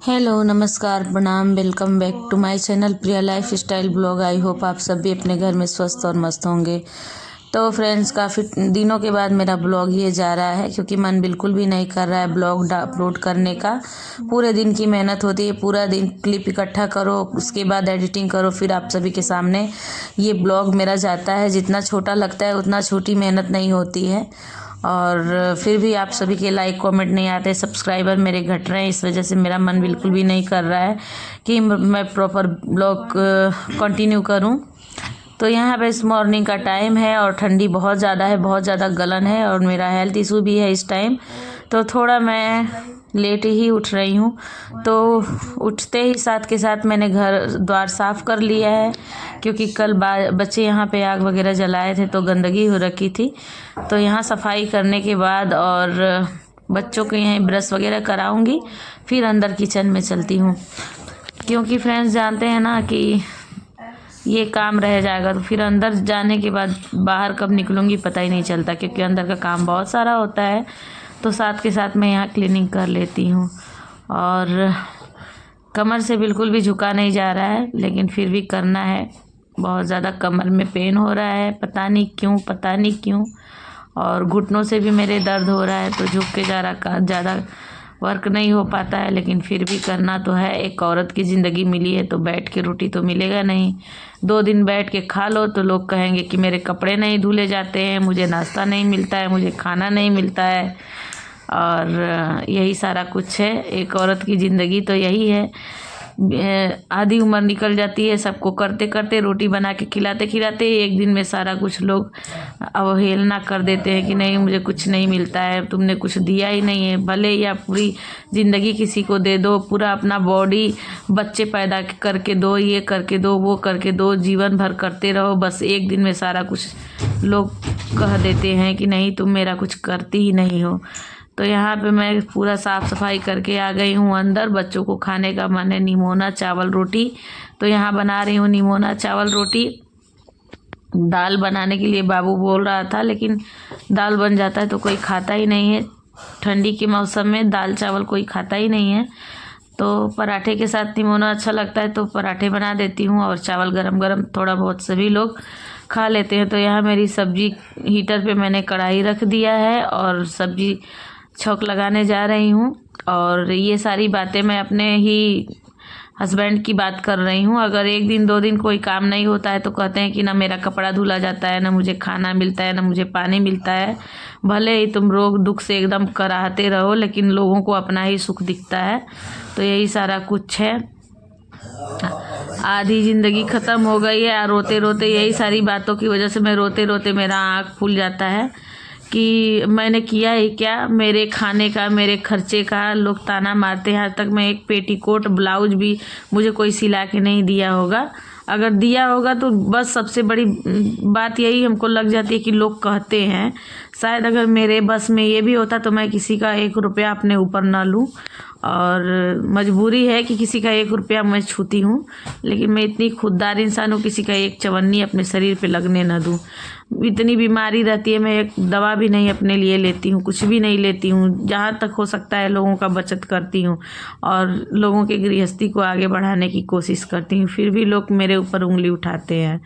Hello नमस्कार प्रणाम welcome back to my channel Priya lifestyle blog. I hope आप सभी अपने घर में स्वस्थ और मस्त होंगे। तो फ्रेंड्स, काफ़ी दिनों के बाद मेरा ब्लॉग ये जा रहा है क्योंकि मन बिल्कुल भी नहीं कर रहा है ब्लॉग अपलोड करने का। पूरे दिन की मेहनत होती है, पूरा दिन क्लिप इकट्ठा करो, उसके बाद एडिटिंग करो, फिर आप सभी के सामने ये ब्लॉग मेरा जाता है। जितना छोटा लगता है उतना छोटी मेहनत नहीं होती है। और फिर भी आप सभी के लाइक कमेंट नहीं आते, सब्सक्राइबर मेरे घट रहे हैं, इस वजह से मेरा मन बिल्कुल भी नहीं कर रहा है कि मैं प्रॉपर ब्लॉग कंटिन्यू करूं। तो यहाँ पे इस मॉर्निंग का टाइम है और ठंडी बहुत ज़्यादा है, बहुत ज़्यादा गलन है और मेरा हेल्थ इशू भी है इस टाइम। तो थोड़ा मैं लेट ही उठ रही हूँ। तो उठते ही साथ के साथ मैंने घर द्वार साफ़ कर लिया है क्योंकि कल बच्चे यहाँ पे आग वगैरह जलाए थे तो गंदगी हो रखी थी। तो यहाँ सफाई करने के बाद और बच्चों के यहाँ ब्रश वगैरह कराऊंगी, फिर अंदर किचन में चलती हूँ क्योंकि फ्रेंड्स जानते हैं ना कि ये काम रह जाएगा तो फिर अंदर जाने के बाद बाहर कब निकलूँगी पता ही नहीं चलता क्योंकि अंदर का काम बहुत सारा होता है। तो साथ के साथ मैं यहाँ क्लीनिंग कर लेती हूँ और कमर से बिल्कुल भी झुका नहीं जा रहा है लेकिन फिर भी करना है। बहुत ज़्यादा कमर में पेन हो रहा है, पता नहीं क्यों। और घुटनों से भी मेरे दर्द हो रहा है तो झुक के ज़्यादा वर्क नहीं हो पाता है, लेकिन फिर भी करना तो है। एक औरत की ज़िंदगी मिली है तो बैठ के रोटी तो मिलेगा नहीं। 2 दिन बैठ के खा लो तो लोग कहेंगे कि मेरे कपड़े नहीं धुले जाते हैं, मुझे नाश्ता नहीं मिलता है, मुझे खाना नहीं मिलता है। और यही सारा कुछ है, एक औरत की ज़िंदगी तो यही है। आधी उम्र निकल जाती है सबको करते करते, रोटी बना के खिलाते खिलाते, एक दिन में सारा कुछ लोग अवहेलना कर देते हैं कि नहीं मुझे कुछ नहीं मिलता है, तुमने कुछ दिया ही नहीं है। भले या पूरी ज़िंदगी किसी को दे दो, पूरा अपना बॉडी बच्चे पैदा करके दो, ये करके दो, वो करके दो, जीवन भर करते रहो, बस एक दिन में सारा कुछ लोग कह देते हैं कि नहीं तुम मेरा कुछ करती ही नहीं हो। तो यहाँ पे मैं पूरा साफ़ सफाई करके आ गई हूँ अंदर। बच्चों को खाने का मन है निमोना चावल रोटी, तो यहाँ बना रही हूँ निमोना चावल रोटी। दाल बनाने के लिए बाबू बोल रहा था लेकिन दाल बन जाता है तो कोई खाता ही नहीं है। ठंडी के मौसम में दाल चावल कोई खाता ही नहीं है। तो पराठे के साथ निमोना अच्छा लगता है तो पराठे बना देती हूँ और चावल गरम गरम थोड़ा बहुत सभी लोग खा लेते हैं। तो यहाँ मेरी सब्जी हीटर पे मैंने कढ़ाई रख दिया है और सब्जी छौंक लगाने जा रही हूँ। और ये सारी बातें मैं अपने ही हस्बैंड की बात कर रही हूँ। अगर 1 दिन 2 दिन कोई काम नहीं होता है तो कहते हैं कि ना मेरा कपड़ा धुला जाता है, ना मुझे खाना मिलता है, ना मुझे पानी मिलता है। भले ही तुम रोग दुख से एकदम कराहते रहो लेकिन लोगों को अपना ही सुख दिखता है। तो यही सारा कुछ है। आधी ज़िंदगी ख़त्म हो गई है रोते रोते, यही सारी बातों की वजह से मैं रोते रोते मेरा आँख फूल जाता है कि मैंने किया ही क्या। मेरे खाने का, मेरे खर्चे का लोग ताना मारते हैं। आज तक मैं एक पेटीकोट ब्लाउज भी मुझे कोई सिला के नहीं दिया होगा। अगर दिया होगा तो बस सबसे बड़ी बात यही हमको लग जाती है कि लोग कहते हैं। शायद अगर मेरे बस में ये भी होता तो मैं किसी का 1 रुपया अपने ऊपर ना लूँ, और मजबूरी है कि किसी का 1 रुपया मैं छूती हूँ, लेकिन मैं इतनी खुददार इंसान हूँ किसी का 1 चवन्नी अपने शरीर पे लगने ना दूँ। इतनी बीमारी रहती है, मैं एक दवा भी नहीं अपने लिए लेती हूँ, कुछ भी नहीं लेती हूँ। जहाँ तक हो सकता है लोगों का बचत करती हूँ और लोगों के गृहस्थी को आगे बढ़ाने की कोशिश करती हूँ, फिर भी लोग मेरे ऊपर उंगली उठाते हैं।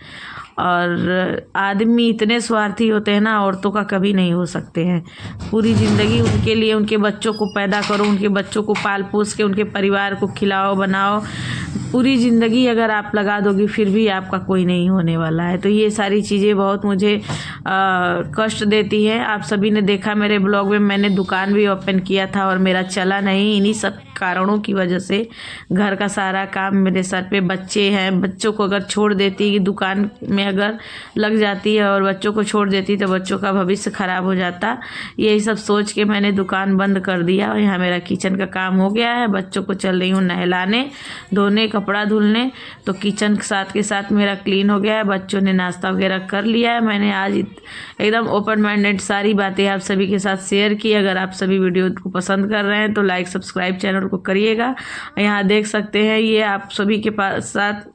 और आदमी इतने स्वार्थी होते हैं ना, औरतों का कभी नहीं हो सकते हैं। पूरी ज़िंदगी उनके लिए, उनके बच्चों को पैदा करो, उनके बच्चों को पाल पोस के उनके परिवार को खिलाओ बनाओ, पूरी ज़िंदगी अगर आप लगा दोगी फिर भी आपका कोई नहीं होने वाला है। तो ये सारी चीज़ें बहुत मुझे कष्ट देती है। आप सभी ने देखा मेरे ब्लॉग में मैंने दुकान भी ओपन किया था और मेरा चला नहीं, इन्हीं सब कारणों की वजह से। घर का सारा काम मेरे सर पे, बच्चे हैं, बच्चों को अगर छोड़ देती, दुकान में अगर लग जाती है और बच्चों को छोड़ देती तो बच्चों का भविष्य खराब हो जाता। यही सब सोच के मैंने दुकान बंद कर दिया और यहाँ मेरा किचन का काम हो गया है। बच्चों को चल रही हूँ नहलाने, धोने, कपड़ा धुलने। तो किचन के साथ मेरा क्लीन हो गया है। बच्चों ने नाश्ता वगैरह कर लिया है। मैंने आज एकदम ओपन माइंडेड सारी बातें आप सभी के साथ शेयर की। अगर आप सभी वीडियो को पसंद कर रहे हैं तो लाइक सब्सक्राइब चैनल को करिएगा। यहाँ देख सकते हैं ये आप सभी के साथ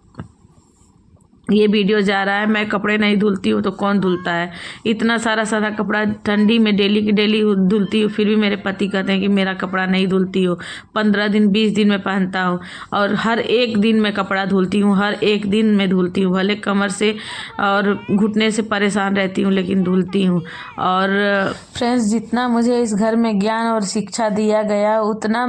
ये वीडियो जा रहा है, मैं कपड़े नहीं धुलती हूँ तो कौन धुलता है। इतना सारा सारा कपड़ा ठंडी में डेली की डेली धुलती हूँ, फिर भी मेरे पति कहते हैं कि मेरा कपड़ा नहीं धुलती हो। 15 दिन 20 दिन में पहनता हूँ और हर एक दिन मैं कपड़ा धुलती हूँ, हर एक दिन मैं धुलती हूँ। भले कमर से और घुटने से परेशान रहती हूँ लेकिन धुलती हूँ। और फ्रेंड्स, जितना मुझे इस घर में ज्ञान और शिक्षा दिया गया उतना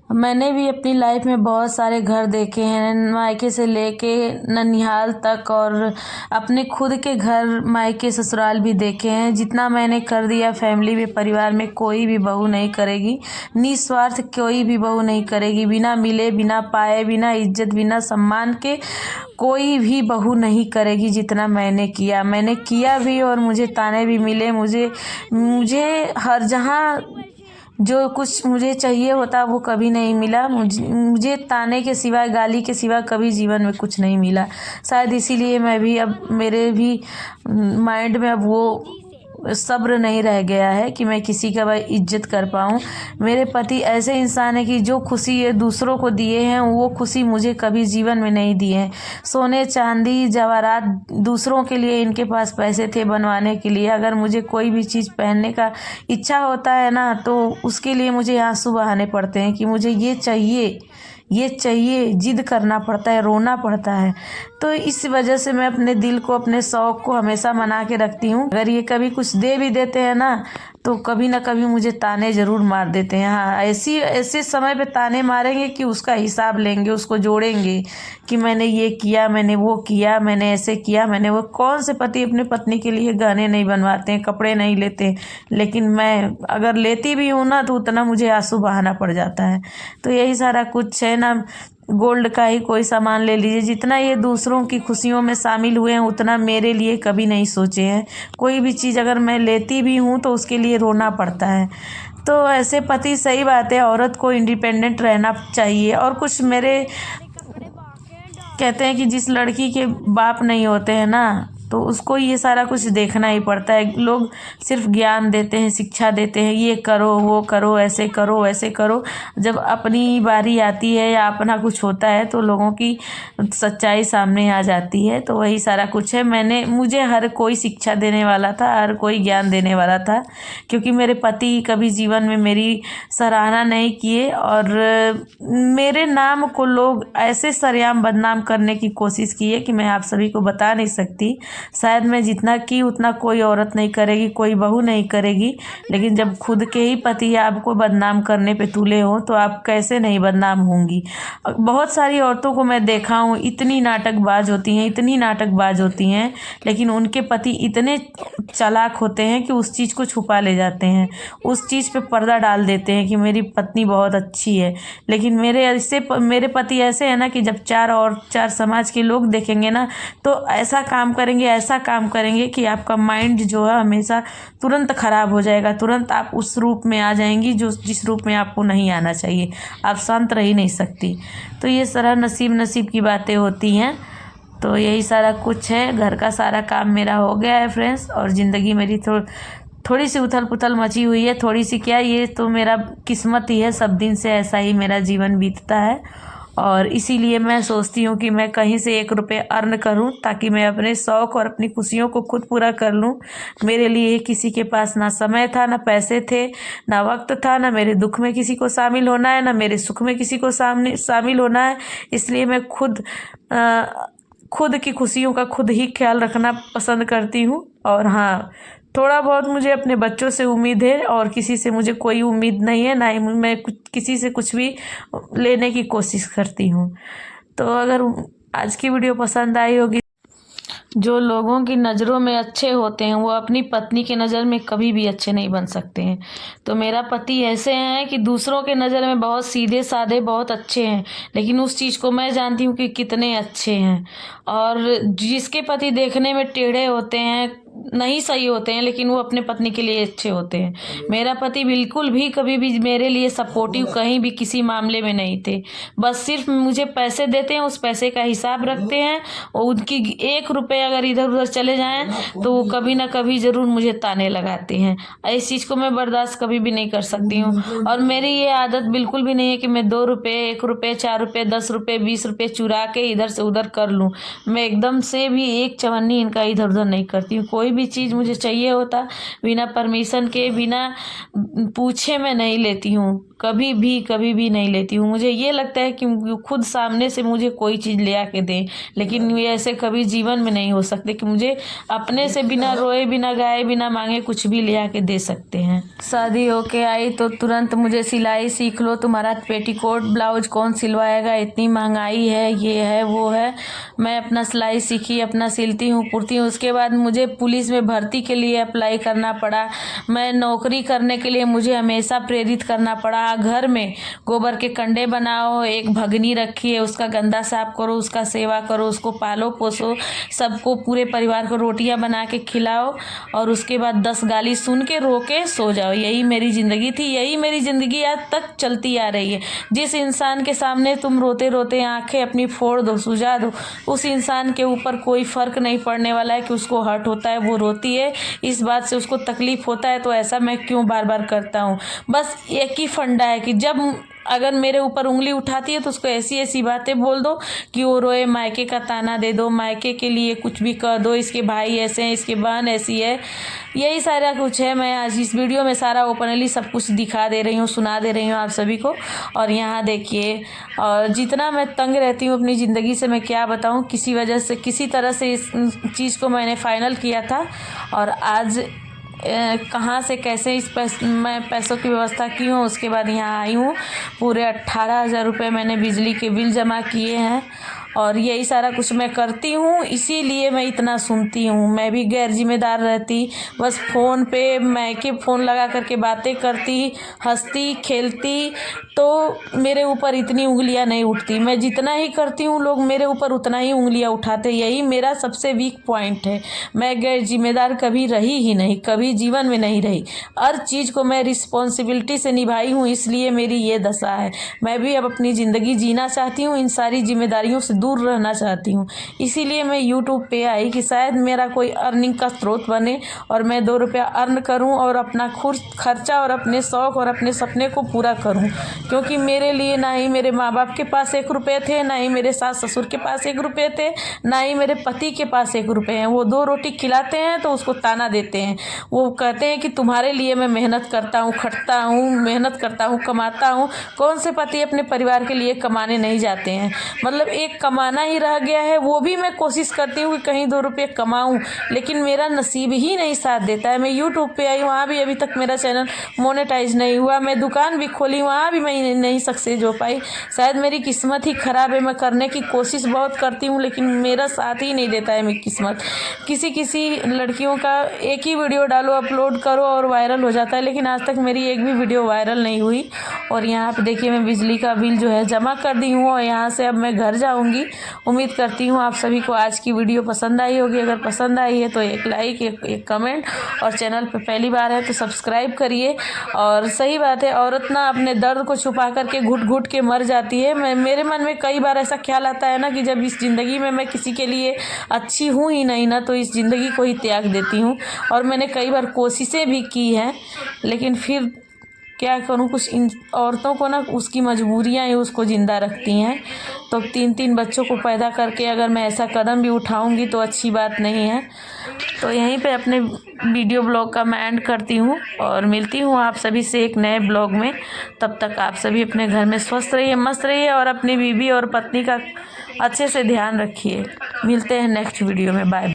मैंने भी अपनी लाइफ में बहुत सारे घर देखे हैं, मायके से लेके ननिहाल तक, और अपने खुद के घर मायके ससुराल भी देखे हैं। जितना मैंने कर दिया फैमिली में, परिवार में कोई भी बहू नहीं करेगी, निस्वार्थ कोई भी बहू नहीं करेगी। बिना मिले, बिना पाए, बिना इज्जत, बिना सम्मान के कोई भी बहू नहीं करेगी जितना मैंने किया भी, और मुझे ताने भी मिले। मुझे हर जहाँ जो कुछ मुझे चाहिए होता वो कभी नहीं मिला। मुझे ताने के सिवा, गाली के सिवा कभी जीवन में कुछ नहीं मिला। शायद इसीलिए मैं भी अब मेरे भी माइंड में अब वो सब्र नहीं रह गया है कि मैं किसी का भाई इज्जत कर पाऊँ। मेरे पति ऐसे इंसान है कि जो खुशी ये दूसरों को दिए हैं वो खुशी मुझे कभी जीवन में नहीं दिए हैं। सोने चांदी जवाहरात दूसरों के लिए इनके पास पैसे थे बनवाने के लिए। अगर मुझे कोई भी चीज़ पहनने का इच्छा होता है ना, तो उसके लिए मुझे आंसू बहाने पड़ते हैं कि मुझे ये चाहिए, जिद करना पड़ता है, रोना पड़ता है। तो इस वजह से मैं अपने दिल को, अपने शौक़ को हमेशा मना के रखती हूँ। अगर ये कभी कुछ दे भी देते हैं ना, तो कभी ना कभी मुझे ताने ज़रूर मार देते हैं। हाँ, ऐसे समय पे ताने मारेंगे कि उसका हिसाब लेंगे, उसको जोड़ेंगे कि मैंने ये किया, मैंने वो किया, मैंने ऐसे किया, मैंने वो। कौन से पति अपने पत्नी के लिए गहने नहीं बनवाते हैं, कपड़े नहीं लेते, लेकिन मैं अगर लेती भी हूँ ना तो उतना मुझे आंसू बहाना पड़ जाता है। तो यही सारा कुछ है ना। गोल्ड का ही कोई सामान ले लीजिए, जितना ये दूसरों की खुशियों में शामिल हुए हैं उतना मेरे लिए कभी नहीं सोचे हैं। कोई भी चीज़ अगर मैं लेती भी हूँ तो उसके लिए रोना पड़ता है। तो ऐसे पति, सही बात है, औरत को इंडिपेंडेंट रहना चाहिए। और कुछ मेरे कहते हैं कि जिस लड़की के बाप नहीं होते हैं ना, तो उसको ये सारा कुछ देखना ही पड़ता है। लोग सिर्फ ज्ञान देते हैं, शिक्षा देते हैं, ये करो, वो करो, ऐसे करो, वैसे करो। जब अपनी बारी आती है या अपना कुछ होता है तो लोगों की सच्चाई सामने आ जाती है। तो वही सारा कुछ है। मुझे हर कोई शिक्षा देने वाला था, हर कोई ज्ञान देने वाला था, क्योंकि मेरे पति कभी जीवन में मेरी सराहना नहीं किए और मेरे नाम को लोग ऐसे सरेआम बदनाम करने की कोशिश की है कि मैं आप सभी को बता नहीं सकती। शायद मैं जितना की उतना कोई औरत नहीं करेगी, कोई बहू नहीं करेगी। लेकिन जब खुद के ही पति आपको बदनाम करने पे तुले हो तो आप कैसे नहीं बदनाम होंगी। बहुत सारी औरतों को मैं देखा हूँ, इतनी नाटकबाज होती हैं, लेकिन उनके पति इतने चालाक होते हैं कि उस चीज़ को छुपा ले जाते हैं, उस चीज़ पे पर्दा डाल देते हैं कि मेरी पत्नी बहुत अच्छी है। लेकिन मेरे पति ऐसे हैं ना कि जब चार समाज के लोग देखेंगे ना, तो ऐसा काम करेंगे कि आपका माइंड जो है हमेशा तुरंत ख़राब हो जाएगा। तुरंत आप उस रूप में आ जाएंगी जिस रूप में आपको नहीं आना चाहिए। आप शांत रह ही नहीं सकती। तो ये सारा नसीब की बातें होती हैं। तो यही सारा कुछ है। घर का सारा काम मेरा हो गया है फ्रेंड्स, और ज़िंदगी मेरी थोड़ी सी उथल पुथल मची हुई है। थोड़ी सी क्या, ये तो मेरा किस्मत ही है। सब दिन से ऐसा ही मेरा जीवन बीतता है, और इसीलिए मैं सोचती हूँ कि मैं कहीं से 1 रुपये अर्न करूँ ताकि मैं अपने शौक़ और अपनी खुशियों को खुद पूरा कर लूँ। मेरे लिए किसी के पास ना समय था, ना पैसे थे, ना वक्त था, ना मेरे दुख में किसी को शामिल होना है, ना मेरे सुख में किसी को शामिल होना है। इसलिए मैं खुद की खुशियों का खुद ही ख्याल रखना पसंद करती हूँ। और हाँ, थोड़ा बहुत मुझे अपने बच्चों से उम्मीद है, और किसी से मुझे कोई उम्मीद नहीं है, ना ही मैं किसी से कुछ भी लेने की कोशिश करती हूँ। तो अगर आज की वीडियो पसंद आई होगी, जो लोगों की नज़रों में अच्छे होते हैं वो अपनी पत्नी की नज़र में कभी भी अच्छे नहीं बन सकते हैं। तो मेरा पति ऐसे हैं कि दूसरों के नज़र में बहुत सीधे साधे, बहुत अच्छे हैं, लेकिन उस चीज़ को मैं जानती हूँ कि कितने अच्छे हैं। और जिसके पति देखने में टेढ़े होते हैं, नहीं सही होते हैं, लेकिन वो अपने पत्नी के लिए अच्छे होते हैं। मेरा पति बिल्कुल भी कभी भी मेरे लिए सपोर्टिव कहीं भी किसी मामले में नहीं थे। बस सिर्फ मुझे पैसे देते हैं, उस पैसे का हिसाब रखते हैं, और उनकी 1 रुपये अगर इधर उधर चले जाएं तो वो कभी ना कभी ज़रूर मुझे ताने लगाते हैं। इस चीज़ को मैं बर्दाश्त कभी भी नहीं कर सकती हूँ। और मेरी ये आदत बिल्कुल भी नहीं है कि मैं 2 रुपये, 1 रुपये, 4 रुपये, 10 रुपये, 20 रुपये चुरा के इधर से उधर कर लूँ। मैं एकदम से भी एक चवन्नी इनका इधर उधर नहीं करती हूँ। कोई भी चीज़ मुझे चाहिए होता बिना परमिशन के, बिना पूछे मैं नहीं लेती हूँ, कभी भी नहीं लेती हूँ। मुझे ये लगता है कि खुद सामने से मुझे कोई चीज़ ले आके दें, लेकिन ये ऐसे कभी जीवन में नहीं हो सकते कि मुझे अपने से बिना रोए, बिना गाए, बिना मांगे कुछ भी ले आके दे सकते हैं। शादी होके आई तो तुरंत मुझे सिलाई सीख लो, तुम्हारा पेटीकोट ब्लाउज कौन सिलवाएगा, इतनी महंगाई है, ये है वो है। मैं अपना सिलाई सीखी, अपना सिलती हूँ, पुरती हूँ। उसके बाद मुझे पुलिस में भर्ती के लिए अप्लाई करना पड़ा। मैं नौकरी करने के लिए मुझे हमेशा प्रेरित करना पड़ा। घर में गोबर के कंडे बनाओ, एक भगनी रखी है, उसका गंदा साफ करो, उसका सेवा करो, उसको पालो पोसो, सबको पूरे परिवार को रोटियां बना के खिलाओ, और उसके बाद 10 गाली सुन के रो के सो जाओ। यही मेरी ज़िंदगी थी, यही मेरी ज़िंदगी आज तक चलती आ रही है। जिस इंसान के सामने तुम रोते रोते आंखें अपनी फोड़ दो, सुझा दो, उस इंसान के ऊपर कोई फ़र्क नहीं पड़ने वाला है कि उसको हर्ट होता है, वो रोती है, इस बात से उसको तकलीफ़ होता है, तो ऐसा मैं क्यों बार बार करता हूँ। बस एक ही फंडा है कि जब अगर मेरे ऊपर उंगली उठाती है तो उसको ऐसी ऐसी बातें बोल दो कि वो रोए, मायके का ताना दे दो, मायके के लिए कुछ भी कह दो, इसके भाई ऐसे हैं, इसकी बहन ऐसी है, यही सारा कुछ है। मैं आज इस वीडियो में सारा ओपनली सब कुछ दिखा दे रही हूँ, सुना दे रही हूँ आप सभी को। और यहाँ देखिए, और जितना मैं तंग रहती हूँ अपनी ज़िंदगी से, मैं क्या बताऊँ, किसी वजह से, किसी तरह से इस चीज़ को मैंने फ़ाइनल किया था, और आज कहाँ से कैसे मैं पैसों की व्यवस्था की हूँ, उसके बाद यहाँ आई हूँ। पूरे 18,000 रुपये मैंने बिजली के बिल जमा किए हैं, और यही सारा कुछ मैं करती हूँ, इसीलिए मैं इतना सुनती हूँ। मैं भी गैर जिम्मेदार रहती, बस फ़ोन पे मायके फ़ोन लगा करके बातें करती, हंसती खेलती, तो मेरे ऊपर इतनी उंगलियां नहीं उठती। मैं जितना ही करती हूँ लोग मेरे ऊपर उतना ही उंगलियां उठाते, यही मेरा सबसे वीक पॉइंट है। मैं गैर जिम्मेदार कभी रही ही नहीं, कभी जीवन में नहीं रही। हर चीज़ को मैं रिस्पॉन्सिबिलिटी से निभाई हूँ, इसलिए मेरी ये दशा है। मैं भी अब अपनी ज़िंदगी जीना चाहती हूँ, इन सारी जिम्मेदारियों से दूर रहना चाहती हूँ। इसीलिए मैं यूट्यूब पे आई कि शायद मेरा कोई अर्निंग का स्रोत बने और मैं 2 रुपया अर्न करूँ और अपना खुद खर्चा और अपने शौक़ और अपने सपने को पूरा करूँ। क्योंकि मेरे लिए ना ही मेरे माँ बाप के पास 1 रुपये थे, ना ही मेरे सास ससुर के पास 1 रुपये थे, ना ही मेरे पति के पास 1 रुपये हैं। वो 2 रोटी खिलाते हैं तो उसको ताना देते हैं। वो कहते हैं कि तुम्हारे लिए मैं मेहनत करता हूँ, खटता हूँ, मेहनत करता हूँ, कमाता हूँ। कौन से पति अपने परिवार के लिए कमाने नहीं जाते हैं? मतलब एक कमाना ही रह गया है। वो भी मैं कोशिश करती हूँ कि कहीं 2 रुपये कमाऊँ, लेकिन मेरा नसीब ही नहीं साथ देता है। मैं यूट्यूब पे आई, वहाँ भी अभी तक मेरा चैनल मोनेटाइज नहीं हुआ। मैं दुकान भी खोली, वहाँ भी मैं नहीं सक्सेस हो पाई। शायद मेरी किस्मत ही ख़राब है। मैं करने की कोशिश बहुत करती हूँ, लेकिन मेरा साथ ही नहीं देता है मेरी किस्मत। किसी लड़कियों का एक ही वीडियो डालो, अपलोड करो और वायरल हो जाता है, लेकिन आज तक मेरी एक भी वीडियो वायरल नहीं हुई। और यहाँ पे देखिए, मैं बिजली का बिल जो है जमा कर दी हूँ, और यहाँ से अब मैं घर जाऊँगी। उम्मीद करती हूँ आप सभी को आज की वीडियो पसंद आई होगी। अगर पसंद आई है तो एक लाइक, एक कमेंट, और चैनल पे पहली बार है तो सब्सक्राइब करिए। और सही बात है, औरत ना अपने दर्द को छुपा करके घुट घुट के मर जाती है। मेरे मन में कई बार ऐसा ख्याल आता है ना कि जब इस ज़िंदगी में मैं किसी के लिए अच्छी हूँ ही नहीं ना, तो इस ज़िंदगी को ही त्याग देती हूँ। और मैंने कई बार कोशिशें भी की हैं, लेकिन फिर क्या करूँ, कुछ इन औरतों को ना उसकी मजबूरियाँ ही उसको ज़िंदा रखती हैं। तो 3 बच्चों को पैदा करके अगर मैं ऐसा कदम भी उठाऊँगी तो अच्छी बात नहीं है। तो यहीं पे अपने वीडियो ब्लॉग का मैं एंड करती हूँ, और मिलती हूँ आप सभी से एक नए ब्लॉग में। तब तक आप सभी अपने घर में स्वस्थ रहिए, मस्त रहिए, और अपनी बीवी और पत्नी का अच्छे से ध्यान रखिए। मिलते हैं नेक्स्ट वीडियो में। बाय।